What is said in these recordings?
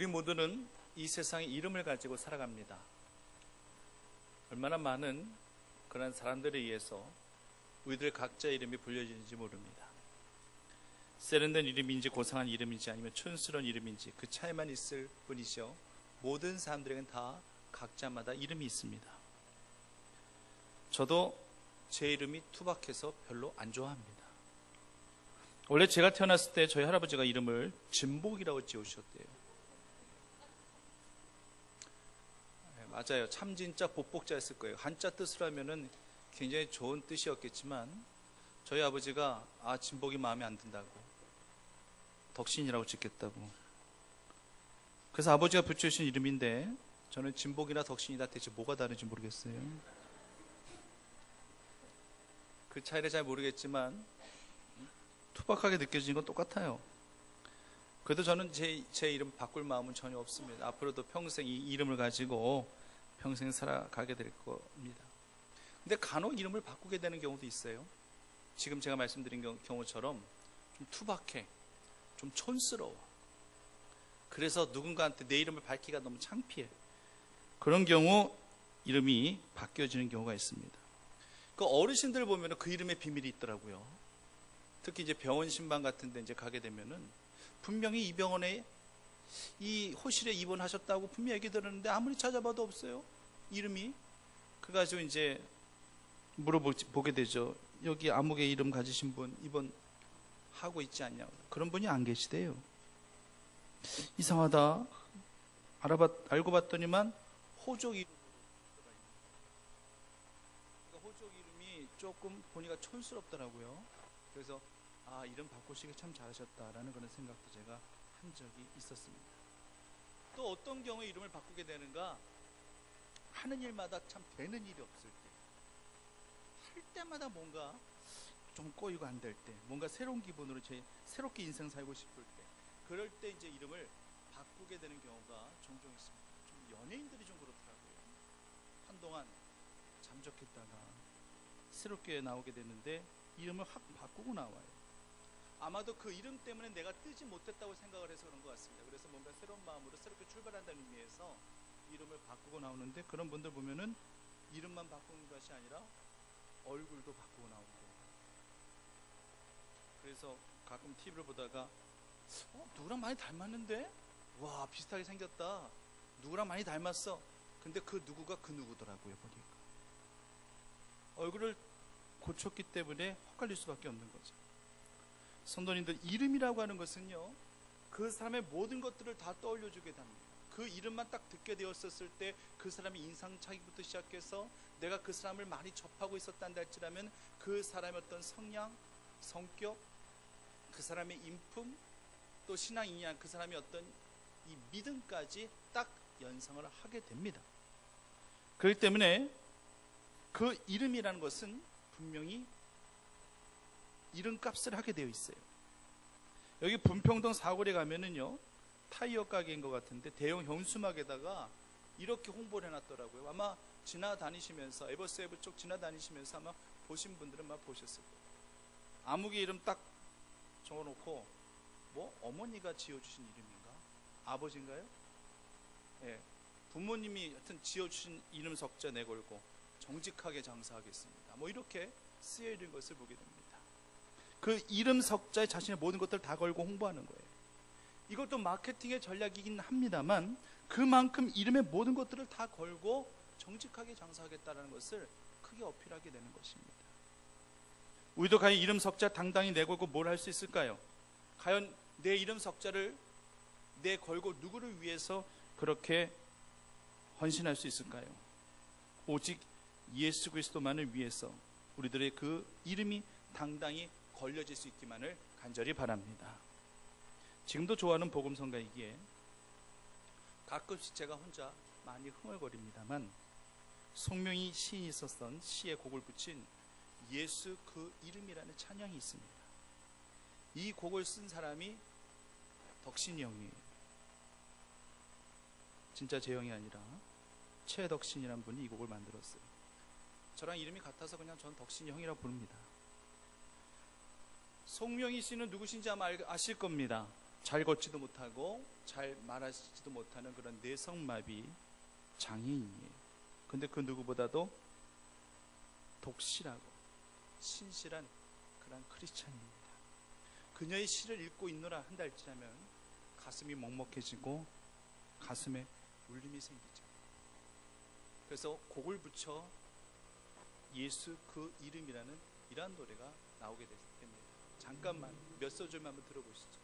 우리 모두는 이 세상에 이름을 가지고 살아갑니다. 얼마나 많은 그런 사람들에 의해서 우리들 각자의 이름이 불려지는지 모릅니다. 세련된 이름인지 고상한 이름인지 아니면 촌스러운 이름인지 그 차이만 있을 뿐이죠. 모든 사람들에게는 다 각자마다 이름이 있습니다. 저도 제 이름이 투박해서 별로 안 좋아합니다. 원래 제가 태어났을 때 저희 할아버지가 이름을 진복이라고 지으셨대요. 네, 맞아요. 참진자 복복자였을 거예요. 한자 뜻으로 하면은 굉장히 좋은 뜻이었겠지만 저희 아버지가 진복이 마음에 안 든다고 덕신이라고 짓겠다고. 그래서 아버지가 붙여주신 이름인데 저는 진복이나 덕신이나 대체 뭐가 다른지 모르겠어요. 그 차이를 잘 모르겠지만 투박하게 느껴지는 건 똑같아요. 그래도 저는 제 이름 바꿀 마음은 전혀 없습니다. 앞으로도 평생 이 이름을 가지고 평생 살아가게 될 겁니다. 근데 간혹 이름을 바꾸게 되는 경우도 있어요. 지금 제가 말씀드린 경우처럼 좀 투박해, 좀 촌스러워. 그래서 누군가한테 내 이름을 밝히기가 너무 창피해. 그런 경우 이름이 바뀌어지는 경우가 있습니다. 그 어르신들 보면은 그 이름에 비밀이 있더라고요. 특히 이제 병원 신방 같은 데 이제 가게 되면은 분명히 이 병원에 이 호실에 입원하셨다고 분명히 얘기 들었는데 아무리 찾아봐도 없어요. 이름이. 그래가지고 이제 물어보게 되죠. 여기 아무개 이름 가지신 분 입원하고 있지 않냐고. 그런 분이 안 계시대요. 이상하다. 알고 봤더니만 호족 이름. 호족 이름이 조금 보니까 촌스럽더라고요. 그래서 이름 바꾸시기 참 잘하셨다라는 그런 생각도 제가 한 적이 있었습니다. 또 어떤 경우에 이름을 바꾸게 되는가? 하는 일마다 참 되는 일이 없을 때, 할 때마다 뭔가 좀 꼬이고 안 될 때, 뭔가 새로운 기분으로 새롭게 인생 살고 싶을 때, 그럴 때 이제 이름을 바꾸게 되는 경우가 종종 있습니다. 좀 연예인들이 좀 그렇더라고요. 한동안 잠적했다가 새롭게 나오게 됐는데 이름을 확 바꾸고 나와요. 아마도 그 이름 때문에 내가 뜨지 못했다고 생각을 해서 그런 것 같습니다. 그래서 뭔가 새로운 마음으로 새롭게 출발한다는 의미에서 이름을 바꾸고 나오는데, 그런 분들 보면은 이름만 바꾸는 것이 아니라 얼굴도 바꾸고 나오고. 그래서 가끔 TV를 보다가 누구랑 많이 닮았는데? 와, 비슷하게 생겼다. 누구랑 많이 닮았어. 근데 그 누구가 그 누구더라고요, 보니까. 얼굴을 고쳤기 때문에 헛갈릴 수밖에 없는 거죠. 성도님들, 이름이라고 하는 것은요, 그 사람의 모든 것들을 다 떠올려주게 됩니다. 그 이름만 딱 듣게 되었을 때 그 사람의 인상착의부터 시작해서 내가 그 사람을 많이 접하고 있었단다 할지라면 그 사람의 어떤 성향, 성격, 그 사람의 인품, 또 신앙이냐, 그 사람의 어떤 이 믿음까지 딱 연상을 하게 됩니다. 그렇기 때문에 그 이름이라는 것은 분명히 이름값을 하게 되어 있어요. 여기 분평동 사거리에 가면은요, 타이어 가게인 것 같은데 대형 현수막에다가 이렇게 홍보를 해놨더라고요. 아마 지나다니시면서, 에버세이브 쪽 지나다니시면서 아마 보신 분들은 막 보셨을 거예요. 아무개 이름 딱 적어놓고, 어머니가 지어주신 이름인가? 아버지인가요? 예, 부모님이 하여튼 지어주신 이름 석자 내걸고 정직하게 장사하겠습니다. 이렇게 쓰여있는 것을 보게 됩니다. 그 이름 석자에 자신의 모든 것들을 다 걸고 홍보하는 거예요. 이것도 마케팅의 전략이긴 합니다만 그만큼 이름의 모든 것들을 다 걸고 정직하게 장사하겠다는 것을 크게 어필하게 되는 것입니다. 우리도 과연 이름 석자 당당히 내걸고 뭘 할 수 있을까요? 과연 내 이름 석자를 내걸고 누구를 위해서 그렇게 헌신할 수 있을까요? 오직 예수 그리스도만을 위해서 우리들의 그 이름이 당당히 걸려질 수 있기만을 간절히 바랍니다. 지금도 좋아하는 복음성가이기에 가끔씩 제가 혼자 많이 흥얼거립니다만, 송명희 시인이 썼던 시에 곡을 붙인 예수 그 이름이라는 찬양이 있습니다. 이 곡을 쓴 사람이 덕신이 형이에요. 진짜 제 형이 아니라 최덕신이라는 분이 이 곡을 만들었어요. 저랑 이름이 같아서 그냥 전 덕신이 형이라고 부릅니다. 송명희 씨는 누구신지 아마 아실 겁니다. 잘 걷지도 못하고 잘 말하지도 못하는 그런 내성마비 장애인이에요. 근데 그 누구보다도 독실하고 신실한 그런 크리스찬입니다. 그녀의 시를 읽고 있노라 한다 할지라면 가슴이 먹먹해지고 가슴에 울림이 생기죠. 그래서 곡을 붙여 예수 그 이름이라는 이러한 노래가 나오게 됩니다. 잠깐만 몇 소절만 한번 들어보시죠.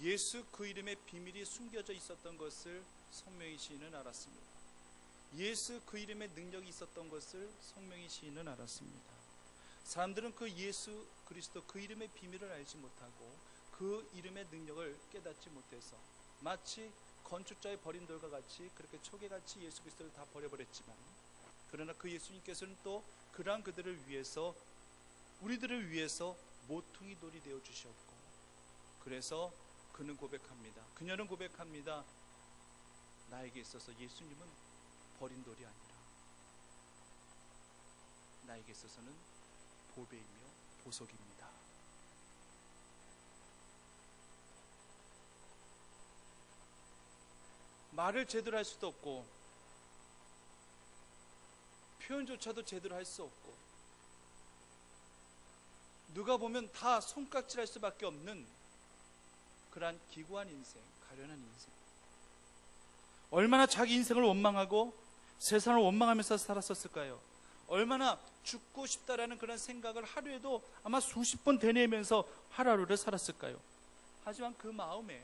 예수 그 이름의 비밀이 숨겨져 있었던 것을 성명의 시인은 알았습니다. 예수 그 이름의 능력이 있었던 것을 성명의 시인은 알았습니다. 사람들은 그 예수 그리스도 그 이름의 비밀을 알지 못하고 그 이름의 능력을 깨닫지 못해서 마치 건축자의 버린 돌과 같이 그렇게 초계같이 예수 그리스도를 다 버려버렸지만, 그러나 그 예수님께서는 또 그러한 그들을 위해서, 우리들을 위해서 모퉁이 돌이 되어 주셨고, 그래서 그녀는 고백합니다. 나에게 있어서 예수님은 버린 돌이 아니라 나에게 있어서는 보배이며 보석입니다. 말을 제대로 할 수도 없고 표현조차도 제대로 할 수 없고, 누가 보면 다 손깍질할 수밖에 없는 그러한 기구한 인생, 가련한 인생, 얼마나 자기 인생을 원망하고 세상을 원망하면서 살았었을까요? 얼마나 죽고 싶다라는 그런 생각을 하루에도 아마 수십 번 되뇌면서 하루하루를 살았을까요? 하지만 그 마음에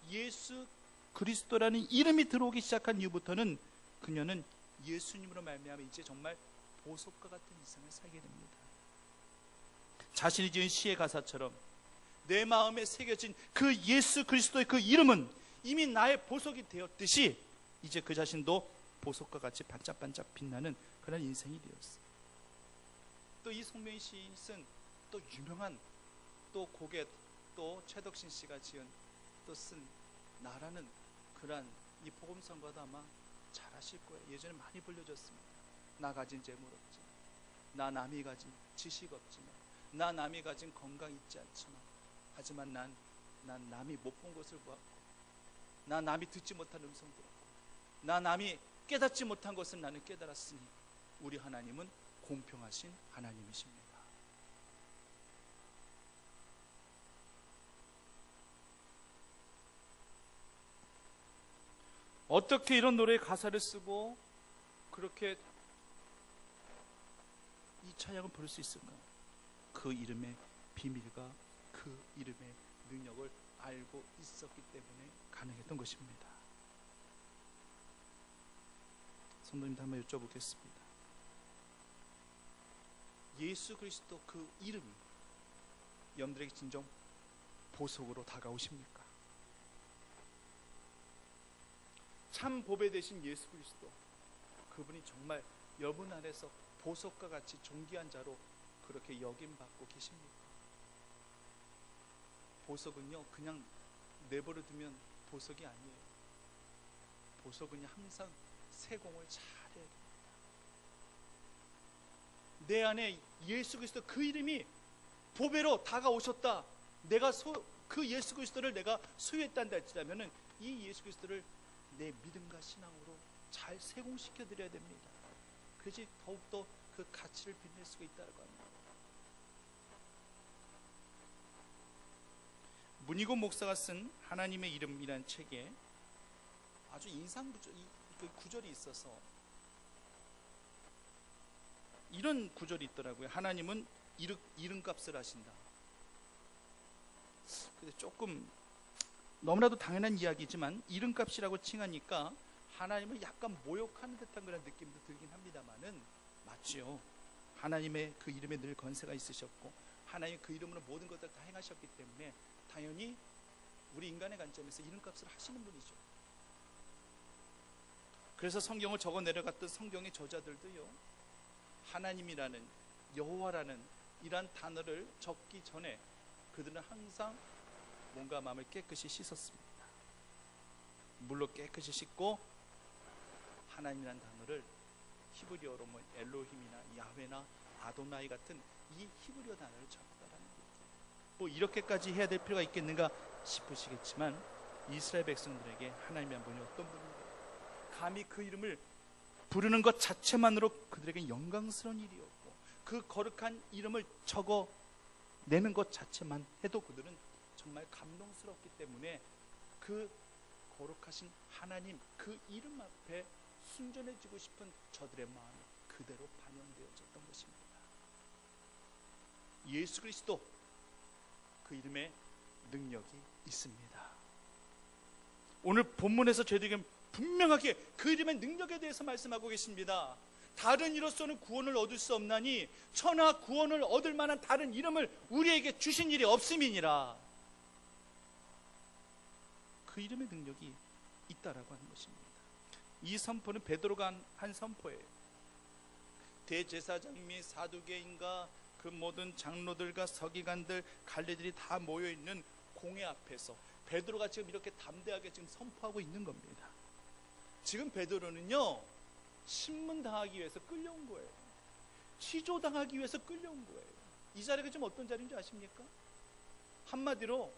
예수 그리스도라는 이름이 들어오기 시작한 이후부터는 그녀는 예수님으로 말미암아 이제 정말 보석과 같은 인생을 살게 됩니다. 자신이 지은 시의 가사처럼 내 마음에 새겨진 그 예수 그리스도의 그 이름은 이미 나의 보석이 되었듯이 이제 그 자신도 보석과 같이 반짝반짝 빛나는 그런 인생이 되었어요. 또 이 송명희 시인이 쓴 또 유명한 또 곡에 또 최덕신 씨가 지은 또 쓴 나라는 그런 이 복음성과도 아마 잘 아실 거예요. 예전에 많이 불려졌습니다. 나 가진 재물 없지만, 나 남이 가진 지식 없지만, 나 남이 가진 건강 있지 않지만, 하지만 난 남이 못 본 것을 보았고, 나 남이 듣지 못한 음성 들었고, 나 남이 깨닫지 못한 것을 나는 깨달았으니 우리 하나님은 공평하신 하나님이십니다. 어떻게 이런 노래의 가사를 쓰고 그렇게 이 찬양을 부를 수 있을까? 그 이름의 비밀과 그 이름의 능력을 알고 있었기 때문에 가능했던 것입니다. 성도님도 한번 여쭤보겠습니다. 예수 그리스도 그 이름이 여러분들에게 진정 보석으로 다가오십니까? 참 보배 되신 예수 그리스도, 그분이 정말 여러분 안에서 보석과 같이 존귀한 자로 그렇게 여김받고 계십니까? 보석은요 그냥 내버려 두면 보석이 아니에요. 보석은요 항상 세공을 잘해야 됩니다. 내 안에 예수 그리스도 그 이름이 보배로 다가오셨다, 내가 그 예수 그리스도를 내가 소유했단다 할지라면은 이 예수 그리스도를 내 믿음과 신앙으로 잘 세공시켜 드려야 됩니다. 그래야지 더욱더 그 가치를 빛낼 수가 있다고 합니다. 문희곤 목사가 쓴 하나님의 이름이라는 책에 아주 인상 그 구절이 있어서 이런 구절이 있더라고요. 하나님은 이름값을 하신다. 근데 조금 너무나도 당연한 이야기지만 이름값이라고 칭하니까 하나님을 약간 모욕하는 듯한 그런 느낌도 들긴 합니다만은 맞지요. 하나님의 그 이름에 늘 권세가 있으셨고 하나님 그 이름으로 모든 것들을 다 행하셨기 때문에 당연히 우리 인간의 관점에서 이름값을 하시는 분이죠. 그래서 성경을 적어 내려갔던 성경의 저자들도요, 하나님이라는, 여호와라는 이란 단어를 적기 전에 그들은 항상 몸과 마음을 깨끗이 씻었습니다. 물로 깨끗이 씻고 하나님이라는 단어를 히브리어로 엘로힘이나 야훼나 아도나이 같은 이 히브리어 단어를 적었다라는 거예요. 뭐 이렇게까지 해야 될 필요가 있겠는가 싶으시겠지만 이스라엘 백성들에게 하나님의 한 분이 어떤 분인가, 감히 그 이름을 부르는 것 자체만으로 그들에게 영광스러운 일이었고 그 거룩한 이름을 적어내는 것 자체만 해도 그들은 정말 감동스럽기 때문에 그 거룩하신 하나님 그 이름 앞에 순전해지고 싶은 저들의 마음이 그대로 반영되어졌던 것입니다. 예수 그리스도 그 이름에 능력이 있습니다. 오늘 본문에서 저희들에게 분명하게 그 이름의 능력에 대해서 말씀하고 계십니다. 다른 이로서는 구원을 얻을 수 없나니 천하 구원을 얻을 만한 다른 이름을 우리에게 주신 일이 없음이니라. 그 이름의 능력이 있다라고 하는 것입니다. 이 선포는 베드로가 한 선포예요. 대제사장 및 사두개인과 그 모든 장로들과 서기관들, 관리들이 다 모여있는 공회 앞에서 베드로가 지금 이렇게 담대하게 지금 선포하고 있는 겁니다. 지금 베드로는요, 신문당하기 위해서 끌려온 거예요. 취조당하기 위해서 끌려온 거예요. 이 자리가 좀 어떤 자리인지 아십니까? 한마디로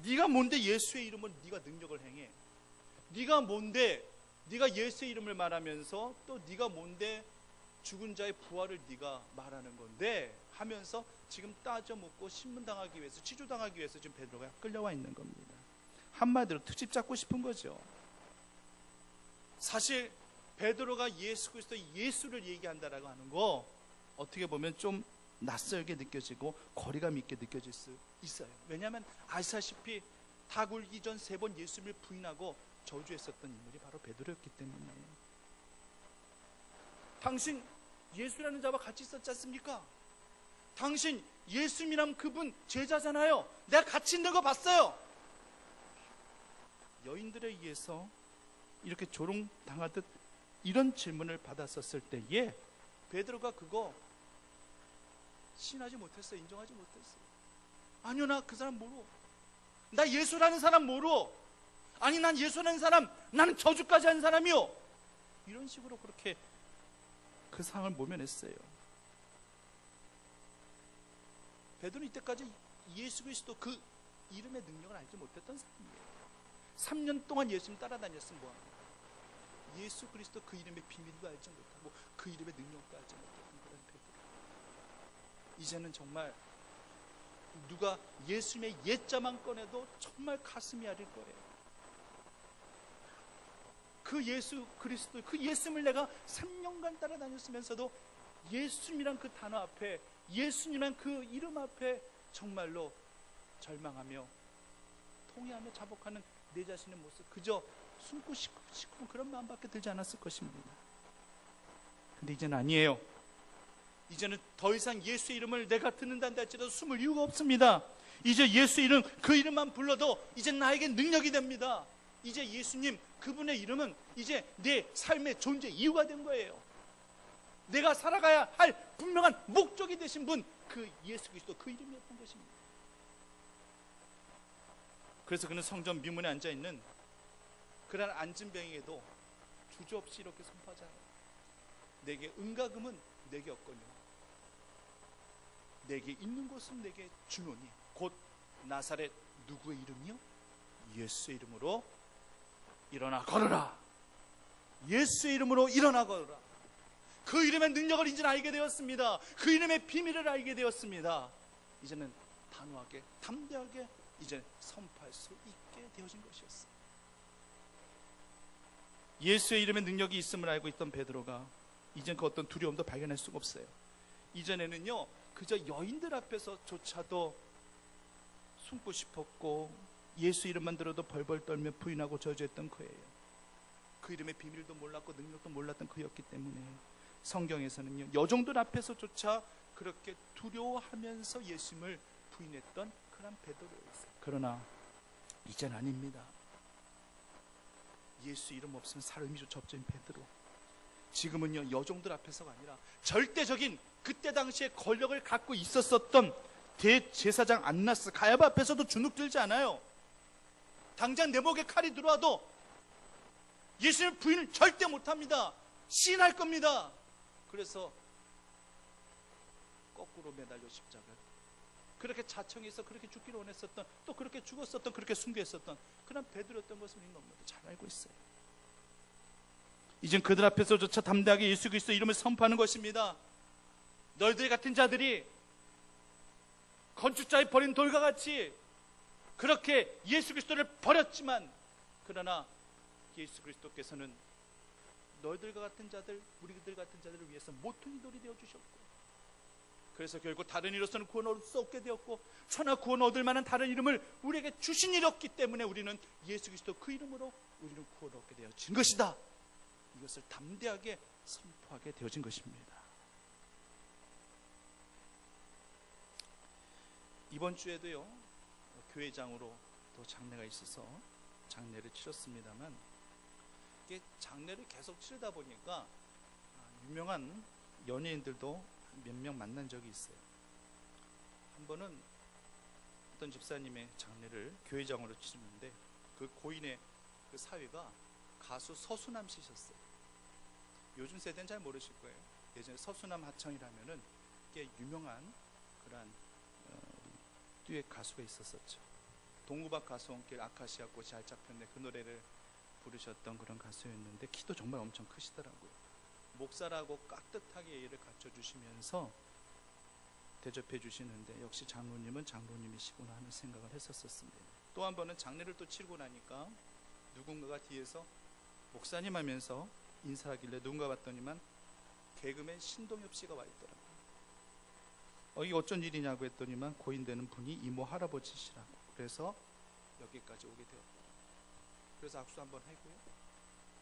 네가 뭔데 예수의 이름으로 네가 능력을 행해? 네가 뭔데 네가 예수의 이름을 말하면서 또 네가 뭔데 죽은 자의 부활을 네가 말하는 건데 하면서 지금 따져 묻고 신문당하기 위해서, 취조당하기 위해서 지금 베드로가 끌려와 있는 겁니다. 한마디로 트집 잡고 싶은 거죠. 사실 베드로가 예수 그리스도 예수를 얘기한다라고 하는 거 어떻게 보면 좀 낯설게 느껴지고 거리감 있게 느껴질 수 있어요. 왜냐하면 아시다시피 닭 울기 전 3번 예수님을 부인하고 저주했었던 인물이 바로 베드로였기 때문에. 당신 예수라는 자와 같이 있었지 않습니까? 당신 예수님이란 그분 제자잖아요. 내가 같이 있는 거 봤어요. 여인들에 의해서 이렇게 조롱당하듯 이런 질문을 받았었을 때에 베드로가 그거 신하지 못했어요. 인정하지 못했어요. 아니요, 나 그 사람 모르. 나 예수라는 사람 모르. 아니, 난 예수라는 사람, 나는 저주까지 한 사람이요. 이런 식으로 그렇게 그 상을 모면했어요. 베드로는 이때까지 예수 그리스도 그 이름의 능력을 알지 못했던 사람이에요. 3년 동안 예수님 따라다녔으면 뭐합니까? 예수 그리스도 그 이름의 비밀도 알지 못하고 그 이름의 능력도 알지 못했던 그런 베드로. 이제는 정말 누가 예수님의 예자만 꺼내도 정말 가슴이 아릴 거예요. 그 예수 그리스도, 그 예수님을 내가 3년간 따라다녔으면서도 예수님이란 그 단어 앞에, 예수님이란 그 이름 앞에 정말로 절망하며 통회하며 자복하는 내 자신의 모습, 그저 숨고 싶고 그런 마음밖에 들지 않았을 것입니다. 근데 이제는 아니에요. 이제는 더 이상 예수의 이름을 내가 듣는다 할지라도 숨을 이유가 없습니다. 이제 예수 이름, 그 이름만 불러도 이제 나에게 능력이 됩니다. 이제 예수님 그분의 이름은 이제 내 삶의 존재 이유가 된 거예요. 내가 살아가야 할 분명한 목적이 되신 분, 그 예수 그리스도 그 이름이었던 것입니다. 그래서 그는 성전 미문에 앉아있는 그런 앉은 병에게도 주저없이 이렇게 선포하잖아요. 내게 은과 금은 내게 없거니와 내게 있는 것은 내게 주노니 곧 나사렛 누구의 이름이요? 예수의 이름으로 일어나 걸어라. 예수의 이름으로 일어나 걸어라. 그 이름의 능력을 이제는 알게 되었습니다. 그 이름의 비밀을 알게 되었습니다. 이제는 단호하게 담대하게 이제 선포할 수 있게 되어진 것이었어요. 예수의 이름의 능력이 있음을 알고 있던 베드로가 이젠 그 어떤 두려움도 발견할 수가 없어요. 이전에는요, 그저 여인들 앞에서조차도 숨고 싶었고 예수 이름만 들어도 벌벌 떨며 부인하고 저주했던 그예요. 그 이름의 비밀도 몰랐고 능력도 몰랐던 그였기 때문에 성경에서는요, 여종들 앞에서조차 그렇게 두려워하면서 예수님을 부인했던 그런 베드로였어요. 그러나 이젠 아닙니다. 예수 이름 없으면 사람이조차 없는 베드로. 지금은요, 여종들 앞에서가 아니라 절대적인 그때 당시에 권력을 갖고 있었던 대제사장 안나스, 가야바 앞에서도 주눅 들지 않아요. 당장 내 목에 칼이 들어와도 예수님 부인을 절대 못합니다. 시인할 겁니다. 그래서 거꾸로 매달려 십자가, 그렇게 자청해서 그렇게 죽기를 원했었던, 또 그렇게 죽었었던, 그렇게 순교했었던 그런 베드로였던 것을 우리는 너무나도 잘 알고 있어요. 이젠 그들 앞에서조차 담대하게 예수 그리스도 이름을 선포하는 것입니다. 너희들 같은 자들이 건축자의 버린 돌과 같이 그렇게 예수 그리스도를 버렸지만, 그러나 예수 그리스도께서는 너희들과 같은 자들, 우리들 같은 자들을 위해서 모퉁이 돌이 되어 주셨고, 그래서 결국 다른 이로서는 구원 얻을 수 없게 되었고, 천하 구원 얻을 만한 다른 이름을 우리에게 주신 일이었기 때문에 우리는 예수 그리스도 그 이름으로 우리는 구원 얻게 되어진 것이다. 이것을 담대하게 선포하게 되어진 것입니다. 이번 주에도요, 교회장으로 또 장례가 있어서 장례를 치렀습니다만, 이게 장례를 계속 치르다 보니까 유명한 연예인들도 몇 명 만난 적이 있어요. 한 번은 어떤 집사님의 장례를 교회장으로 치르는데, 그 고인의 그 사위가 가수 서수남 씨셨어요. 요즘 세대는 잘 모르실 거예요. 예전에 서수남 하청이라면은 꽤 유명한 그런 듀엣 가수가 있었었죠. 동구박 가수원길 아카시아 꽃이 활짝 폈네, 그 노래를 부르셨던 그런 가수였는데, 키도 정말 엄청 크시더라고요. 목사라고 깍듯하게 예의를 갖춰주시면서 대접해 주시는데, 역시 장로님은 장로님이시구나 하는 생각을 했었습니다. 또 한 번은 장례를 또 치르고 나니까 누군가가 뒤에서 목사님 하면서 인사하길래 누군가 봤더니만 개그맨 신동엽 씨가 와 있더라고요. 이게 어쩐 일이냐고 했더니만 고인되는 분이 이모 할아버지시라고. 그래서 여기까지 오게 되었더라고요. 그래서 악수 한번 하고요.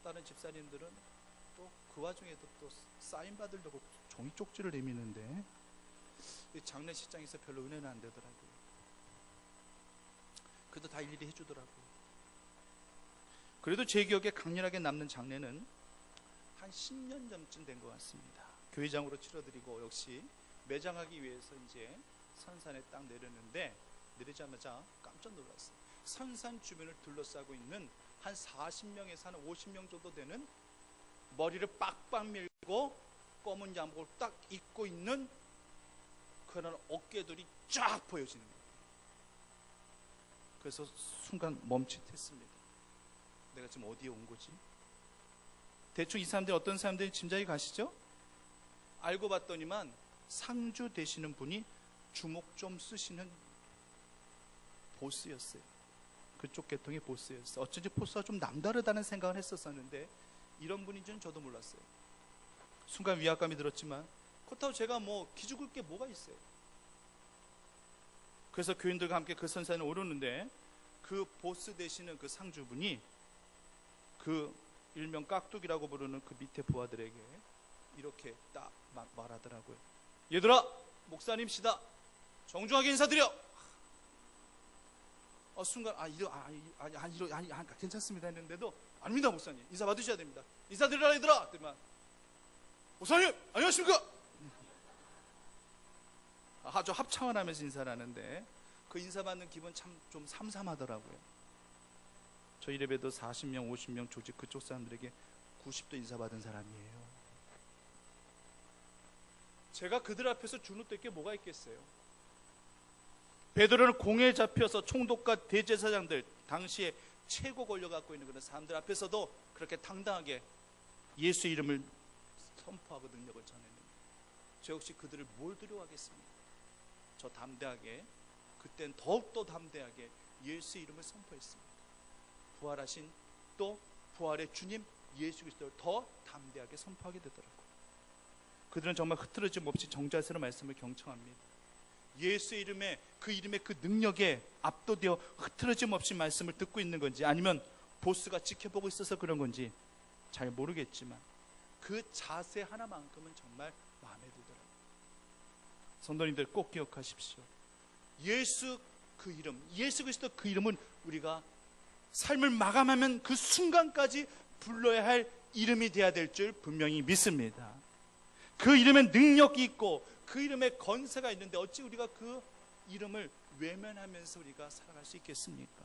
다른 집사님들은 또 그 와중에도 또 사인 받으려고 종이 쪽지를 내미는데, 장례식장에서 별로 은혜는 안 되더라고요. 그래도 다 일일이 해주더라고요. 그래도 제 기억에 강렬하게 남는 장례는 한 10년 전쯤 된 것 같습니다. 교회장으로 치러드리고 역시 매장하기 위해서 이제 선산에 딱 내렸는데, 내리자마자 깜짝 놀랐어요. 선산 주변을 둘러싸고 있는 한 40명에서 한 50명 정도 되는, 머리를 빡빡 밀고 검은 양복을 딱 입고 있는 그런 어깨들이 쫙 보여지는 거예요. 그래서 순간 멈칫했습니다. 내가 지금 어디에 온 거지? 대충 이 사람들이 어떤 사람들이 짐작이 가시죠? 알고 봤더니만 상주 되시는 분이 주목 좀 쓰시는 보스였어요. 그쪽 계통의 보스였어요. 어쩐지 포스가 좀 남다르다는 생각을 했었는데, 이런 분인 줄은 저도 몰랐어요. 순간 위압감이 들었지만, 그렇다고 제가 뭐 기죽을 게 뭐가 있어요. 그래서 교인들과 함께 그 선산에 오르는데, 그 보스 되시는 그 상주분이 그 일명 깍두기라고 부르는 그 밑에 부하들에게 이렇게 딱 말하더라고요. 얘들아, 목사님시다. 정중하게 인사드려. 순간 괜찮습니다 했는데도, 아닙니다 목사님, 인사 받으셔야 됩니다. 인사드리라 얘들아. 그랬더니 목사님 안녕하십니까. 아주 합창을 하면서 인사를 하는데, 그 인사받는 기분 참 좀 삼삼하더라고요. 저희 예배도 40명 50명 조직 그쪽 사람들에게 90도 인사받은 사람이에요. 제가 그들 앞에서 주눅들 게 뭐가 있겠어요. 베드로는 공에 잡혀서 총독과 대제사장들, 당시에 최고 권력 갖고 있는 그런 사람들 앞에서도 그렇게 당당하게 예수 이름을 선포하고 능력을 전했는데, 저 역시 그들을 뭘 두려워하겠습니까? 저 담대하게, 그땐 더욱더 담대하게 예수 이름을 선포했습니다. 부활하신 또 부활의 주님 예수 그리스도를 더 담대하게 선포하게 되더라고요. 그들은 정말 흐트러짐 없이 정자세로 말씀을 경청합니다. 예수의 이름에, 그 이름의 그 능력에 압도되어 흐트러짐 없이 말씀을 듣고 있는 건지, 아니면 보스가 지켜보고 있어서 그런 건지 잘 모르겠지만 그 자세 하나만큼은 정말 마음에 들더라고요. 성도님들 꼭 기억하십시오. 예수 그 이름, 예수 그리스도 그 이름은 우리가 삶을 마감하면 그 순간까지 불러야 할 이름이 되어야 될 줄 분명히 믿습니다. 그 이름에 능력이 있고 그 이름에 건세가 있는데 어찌 우리가 그 이름을 외면하면서 우리가 살아갈 수 있겠습니까?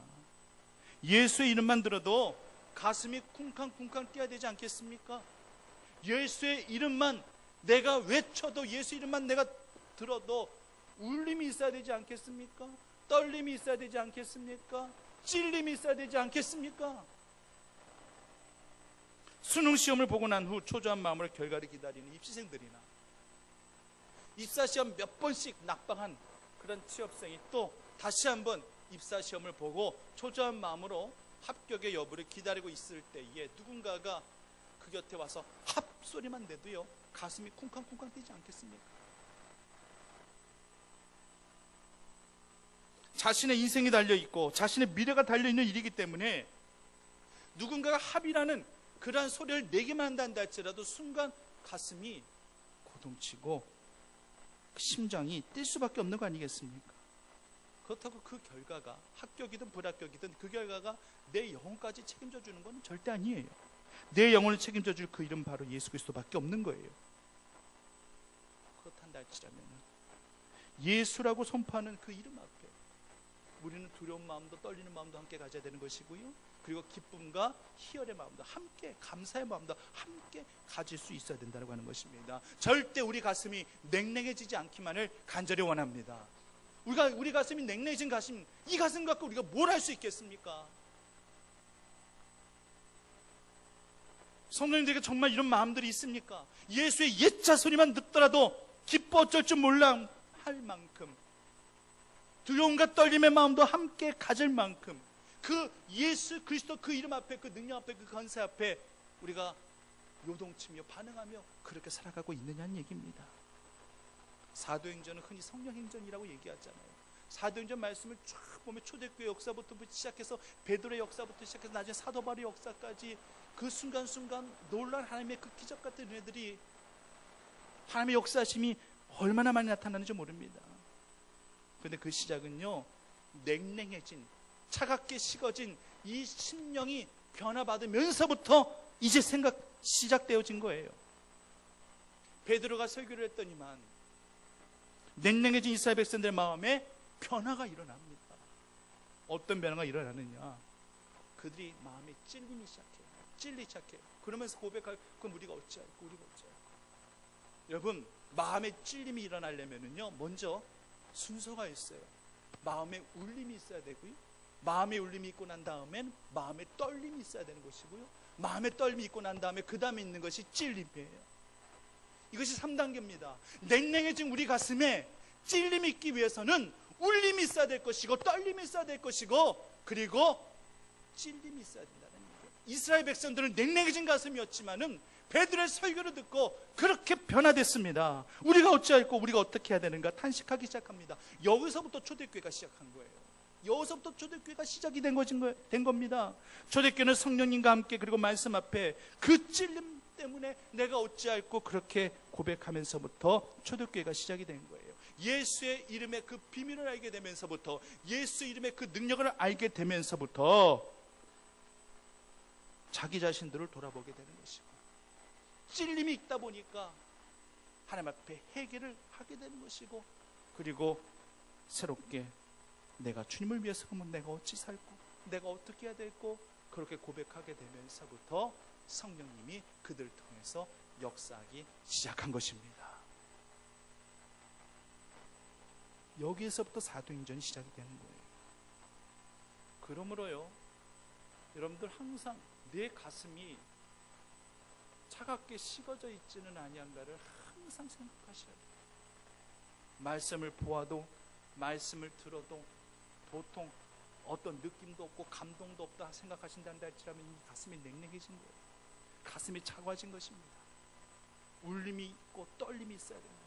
예수의 이름만 들어도 가슴이 쿵쾅쿵쾅 뛰어야 되지 않겠습니까? 예수의 이름만 내가 외쳐도, 예수 이름만 내가 들어도 울림이 있어야 되지 않겠습니까? 떨림이 있어야 되지 않겠습니까? 찔림이 있어야 되지 않겠습니까? 수능 시험을 보고 난 후 초조한 마음으로 결과를 기다리는 입시생들이나 입사 시험 몇 번씩 낙방한 그런 취업생이 또 다시 한번 입사 시험을 보고 초조한 마음으로 합격의 여부를 기다리고 있을 때에 누군가가 그 곁에 와서 합 소리만 내도요 가슴이 쿵쾅쿵쾅 뛰지 않겠습니까? 자신의 인생이 달려있고 자신의 미래가 달려있는 일이기 때문에 누군가가 합이라는 그러한 소리를 내기만 한다 할지라도 순간 가슴이 고동치고 심장이 뛸 수밖에 없는 거 아니겠습니까? 그렇다고 그 결과가 합격이든 불합격이든 그 결과가 내 영혼까지 책임져 주는 건 절대 아니에요. 내 영혼을 책임져 줄 그 이름 바로 예수 그리스도밖에 없는 거예요. 그렇단다 할지라면 예수라고 선포하는 그 이름 앞에 우리는 두려운 마음도 떨리는 마음도 함께 가져야 되는 것이고요, 그리고 기쁨과 희열의 마음도 함께, 감사의 마음도 함께 가질 수 있어야 된다고 하는 것입니다. 절대 우리 가슴이 냉랭해지지 않기만을 간절히 원합니다. 우리 가슴이 냉랭해진 가슴, 이 가슴 갖고 우리가 뭘 할 수 있겠습니까? 성도님들에게 정말 이런 마음들이 있습니까? 예수의 옛자 소리만 듣더라도 기뻐 어쩔 줄 몰라 할 만큼, 두려움과 떨림의 마음도 함께 가질 만큼 그 예수 그리스도 그 이름 앞에, 그 능력 앞에, 그 건세 앞에 우리가 요동치며 반응하며 그렇게 살아가고 있느냐는 얘기입니다. 사도행전은 흔히 성령행전이라고 얘기하잖아요. 사도행전 말씀을 쫙 보면 초대교회 역사부터 시작해서 베드로의 역사부터 시작해서 나중에 사도 바울의 역사까지 그 순간순간 놀란 하나님의 그 기적 같은 은혜들이, 하나님의 역사심이 얼마나 많이 나타나는지 모릅니다. 그런데 그 시작은요, 냉랭해진, 차갑게 식어진 이 심령이 변화받으면서부터 이제 시작되어진 거예요. 베드로가 설교를 했더니만 냉랭해진 이스라엘 백성들의 마음에 변화가 일어납니다. 어떤 변화가 일어나느냐, 그들이 마음에 찔리기 시작해요. 그러면서 고백할, 그럼 우리가 어찌할까? 여러분, 마음에 찔림이 일어나려면요 먼저 순서가 있어요. 마음에 울림이 있어야 되고요, 마음에 울림이 있고 난 다음엔 마음에 떨림이 있어야 되는 것이고요, 마음에 떨림이 있고 난 다음에 그 다음에 있는 것이 찔림이에요. 이것이 3단계입니다. 냉랭해진 우리 가슴에 찔림이 있기 위해서는 울림이 있어야 될 것이고, 떨림이 있어야 될 것이고, 그리고 찔림이 있어야 된다는 얘기예요. 이스라엘 백성들은 냉랭해진 가슴이었지만은 베드로의 설교를 듣고 그렇게 변화됐습니다. 우리가 어찌할꼬, 우리가 어떻게 해야 되는가 탄식하기 시작합니다. 여기서부터 초대교회가 시작한 거예요. 여기서부터 초대교회가 시작이 된 겁니다. 초대교회는 성령님과 함께, 그리고 말씀 앞에 그 찔림 때문에 내가 어찌할꼬 그렇게 고백하면서부터 초대교회가 시작이 된 거예요. 예수의 이름의 그 비밀을 알게 되면서부터, 예수의 이름의 그 능력을 알게 되면서부터 자기 자신들을 돌아보게 되는 것이고, 찔림이 있다 보니까 하나님 앞에 회개를 하게 되는 것이고, 그리고 새롭게 내가 주님을 위해서 그러면 내가 어찌 살고 내가 어떻게 해야 될고, 그렇게 고백하게 되면서부터 성령님이 그들을 통해서 역사하기 시작한 것입니다. 여기에서부터 사도행전이 시작이 되는 거예요. 그러므로요, 여러분들 항상 내 가슴이 차갑게 식어져 있지는 아니한가를 항상 생각하셔야 돼요. 말씀을 보아도, 말씀을 들어도 보통 어떤 느낌도 없고 감동도 없다 생각하신다는 할지라면 이 가슴이 냉랭해진 거예요. 가슴이 차가워진 것입니다. 울림이 있고 떨림이 있어야 됩니다.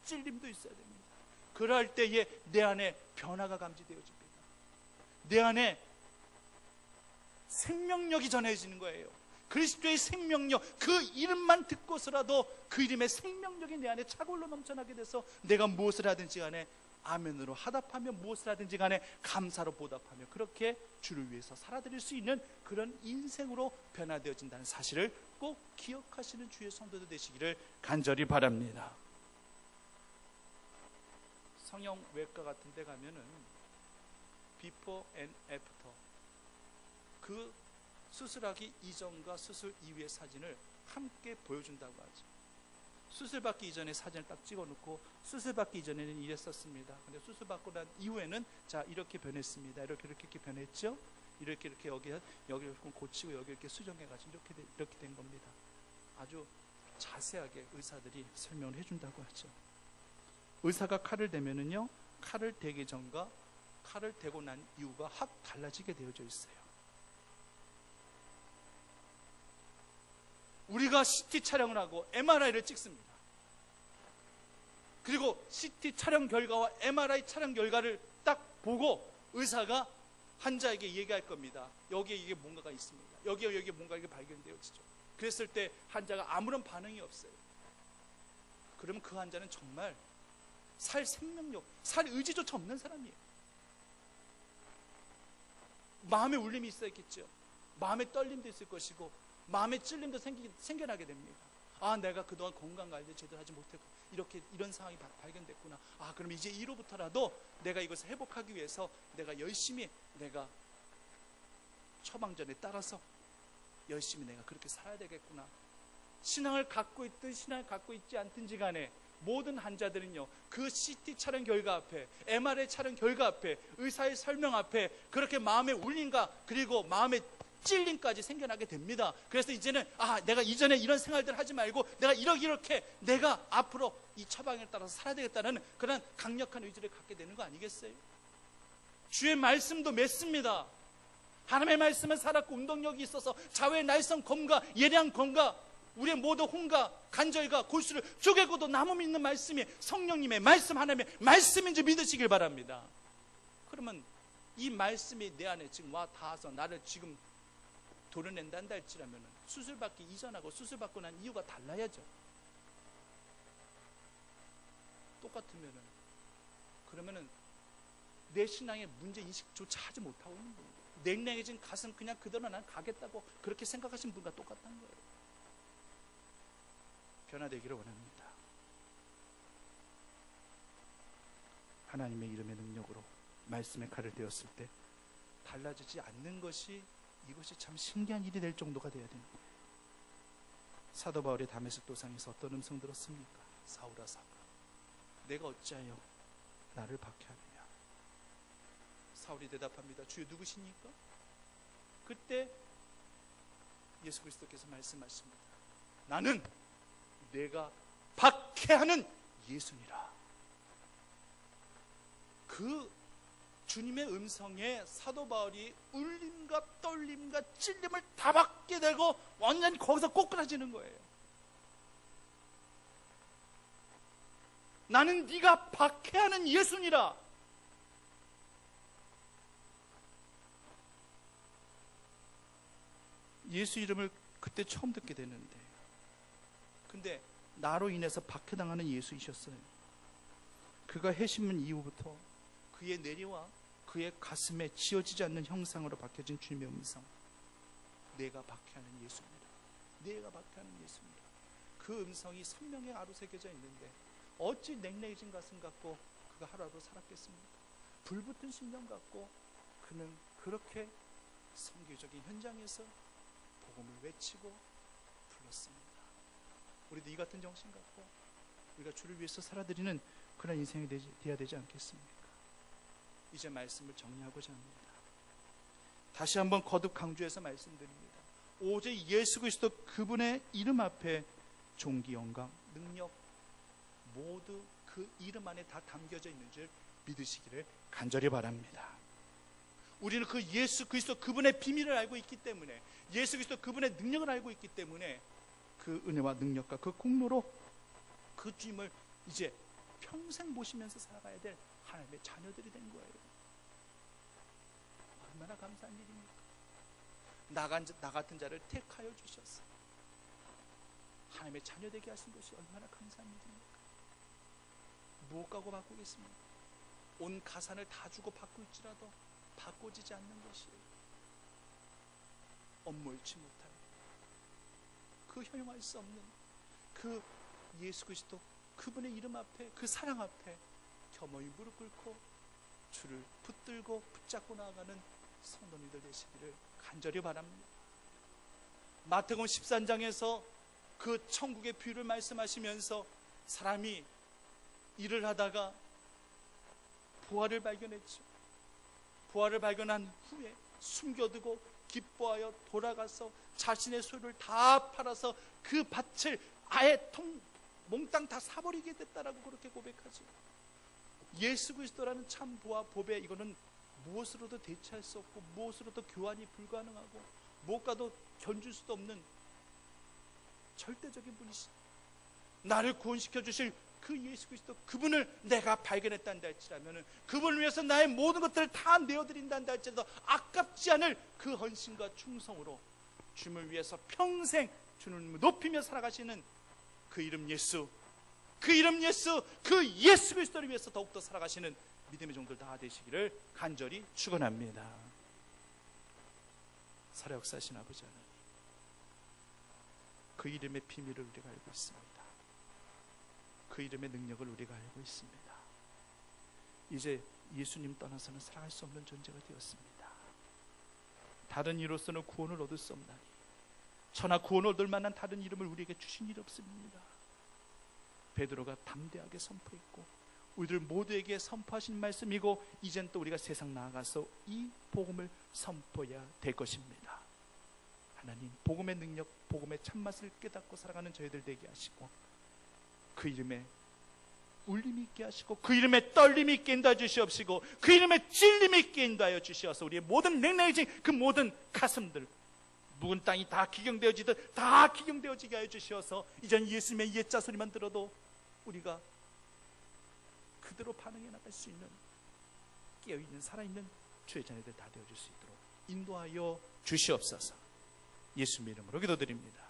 찔림도 있어야 됩니다. 그럴 때에 내 안에 변화가 감지되어집니다. 내 안에 생명력이 전해지는 거예요. 그리스도의 생명력, 그 이름만 듣고서라도 그 이름의 생명력이 내 안에 차고로 넘쳐나게 돼서 내가 무엇을 하든지 간에 아멘으로 화답하며 무엇을 하든지 간에 감사로 보답하며 그렇게 주를 위해서 살아드릴 수 있는 그런 인생으로 변화되어진다는 사실을 꼭 기억하시는 주의 성도들 되시기를 간절히 바랍니다. 성형외과 같은 데 가면은 비포 앤 애프터, 그 수술하기 이전과 수술 이후의 사진을 함께 보여준다고 하죠. 수술받기 이전에 사진을 딱 찍어놓고 수술받기 이전에는 이랬었습니다. 근데 수술받고 난 이후에는 자 이렇게 변했습니다. 이렇게 변했죠. 이렇게 여기 고치고 여기 이렇게 수정해가지고 이렇게 된 겁니다. 아주 자세하게 의사들이 설명을 해준다고 하죠. 의사가 칼을 대면은요, 칼을 대기 전과 칼을 대고 난 이유가 확 달라지게 되어져 있어요. 우리가 CT 촬영을 하고 MRI를 찍습니다. 그리고 CT 촬영 결과와 MRI 촬영 결과를 딱 보고 의사가 환자에게 얘기할 겁니다. 여기에 이게 뭔가가 있습니다. 여기에 뭔가 이게 발견되어지죠. 그랬을 때 환자가 아무런 반응이 없어요. 그러면 그 환자는 정말 살 생명력, 살 의지조차 없는 사람이에요. 마음에 울림이 있어야겠죠. 마음에 떨림도 있을 것이고 마음의 찔림도 생겨나게 됩니다. 아, 내가 그동안 건강관리 제대로 하지 못했고 이런 상황이 발견됐구나. 아, 그럼 이제 이로부터라도 내가 이것을 회복하기 위해서 내가 열심히 내가 처방전에 따라서 열심히 내가 그렇게 살아야 되겠구나. 신앙을 갖고 있든 신앙을 갖고 있지 않든지 간에 모든 환자들은요, 그 CT 촬영 결과 앞에, MRI 촬영 결과 앞에, 의사의 설명 앞에 그렇게 마음의 울림과 그리고 마음의 찔림까지 생겨나게 됩니다. 그래서 이제는 내가 이전에 이런 생활들 하지 말고 내가 이렇게 내가 앞으로 이 처방에 따라서 살아야 되겠다는 그런 강력한 의지를 갖게 되는 거 아니겠어요? 주의 말씀도 맺습니다. 하나님의 말씀은 살았고 운동력이 있어서 자외 날성 검과 예량 검과 우리의 모든 혼과 간절과 골수를 쪼개고도 남음 있는 말씀이 성령님의 말씀, 하나님의 말씀인지 믿으시길 바랍니다. 그러면 이 말씀이 내 안에 지금 와 닿아서 나를 지금 도려낸다 한다 할지라면 수술받기 이전하고 수술받고 난 이유가 달라야죠. 똑같으면은 그러면은 내 신앙의 문제 인식조차 하지 못하고 있는 거예요. 냉랭해진 가슴 그냥 그대로 난 가겠다고 그렇게 생각하신 분과 똑같다는 거예요. 변화되기를 원합니다. 하나님의 이름의 능력으로 말씀의 칼을 대었을 때 달라지지 않는 것이 이것이 참 신기한 일이 될 정도가 되어야 되는 거예요. 사도 바울이 다메섹 도상에서 어떤 음성 들었습니까? 사울아 사울아 내가 어찌하여 나를 박해하느냐. 사울이 대답합니다. 주여 누구시니까? 그때 예수 그리스도께서 말씀하십니다. 나는 내가 박해하는 예수니라. 그 주님의 음성에 사도 바울이 울림과 떨림과 찔림을 다 받게 되고 완전히 거기서 꼬꾸라지는 거예요. 나는 네가 박해하는 예수니라. 예수 이름을 그때 처음 듣게 되는데, 근데 나로 인해서 박해당하는 예수이셨어요. 그가 해심은 이후부터 그의 내리와 그의 가슴에 지어지지 않는 형상으로 박혀진 주님의 음성. 내가 박해하는 예수입니다. 내가 박해하는 예수입니다. 그 음성이 선명히 아로새겨져 있는데 어찌 냉랭해진 가슴 갖고 그가 하루하루 살았겠습니까? 불붙은 심령 갖고 그는 그렇게 선교적인 현장에서 복음을 외치고 불렀습니다. 우리도 이 같은 정신 갖고 우리가 주를 위해서 살아드리는 그런 인생이 되어야 되지 않겠습니까? 이제 말씀을 정리하고자 합니다. 다시 한번 거듭 강조해서 말씀드립니다. 오직 예수 그리스도 그분의 이름 앞에 존귀, 영광, 능력 모두 그 이름 안에 다 담겨져 있는 줄 믿으시기를 간절히 바랍니다. 우리는 그 예수 그리스도 그분의 비밀을 알고 있기 때문에, 예수 그리스도 그분의 능력을 알고 있기 때문에 그 은혜와 능력과 그 공로로 그 주님을 이제 평생 모시면서 살아가야 될 하나님의 자녀들이 된 거예요. 얼마나 감사한 일입니까? 나 같은 자를 택하여 주셔서 하나님의 자녀 되게 하신 것이 얼마나 감사한 일입니까? 무엇 가고 바꾸겠습니까? 온 가산을 다 주고 바꿀지라도 바꿔지지 않는 것이에요. 엄몰치 못할 그 형용할 수 없는 그 예수 그리스도 그분의 이름 앞에, 그 사랑 앞에 겸허히 무릎 꿇고 주를 붙들고 붙잡고 나아가는 성도님들 되시기를 간절히 바랍니다. 마태복음 13장에서 그 천국의 비유를 말씀하시면서 사람이 일을 하다가 부활을 발견했죠. 부활을 발견한 후에 숨겨두고 기뻐하여 돌아가서 자신의 소유를 다 팔아서 그 밭을 아예 몽땅 다 사버리게 됐다라고 그렇게 고백하죠. 예수 그리스도라는 참 부와 보배, 이거는 무엇으로도 대체할 수 없고 무엇으로도 교환이 불가능하고 무엇과도 견줄 수도 없는 절대적인 분이시, 나를 구원시켜 주실 그 예수 그리스도, 그분을 내가 발견했다는 할지라면 그분을 위해서 나의 모든 것들을 다 내어드린다는 할지라도 아깝지 않을 그 헌신과 충성으로 주님을 위해서 평생 주님을 높이며 살아가시는 그 이름 예수, 그 이름 예수, 그 예수 그리스도를 위해서 더욱더 살아가시는 믿음의 종들 다 되시기를 간절히 축원합니다. 살아역사하신 아버지 하나님, 그 이름의 비밀을 우리가 알고 있습니다. 그 이름의 능력을 우리가 알고 있습니다. 이제 예수님 떠나서는 살아갈 수 없는 존재가 되었습니다. 다른 이로서는 구원을 얻을 수 없나니 천하 구원을 얻을 만한 다른 이름을 우리에게 주신 일 없습니다. 베드로가 담대하게 선포했고 우리들 모두에게 선포하신 말씀이고, 이젠 또 우리가 세상 나아가서 이 복음을 선포해야 될 것입니다. 하나님, 복음의 능력, 복음의 참맛을 깨닫고 살아가는 저희들 되게 하시고, 그 이름에 울림이 있게 하시고, 그 이름에 떨림이 있게 인도하여 주시옵시고, 그 이름에 찔림이 있게 인도하여 주시어서 우리의 모든 냉랭해진 그 모든 가슴들, 묵은 땅이 다 기경되어지듯 다 기경되어지게 하여 주시어서 이젠 예수님의 옛자 소리만 들어도 우리가 그대로 반응해 나갈 수 있는 깨어있는 살아있는 주의 자녀들 다 되어줄 수 있도록 인도하여 주시옵소서. 예수님의 이름으로 기도드립니다.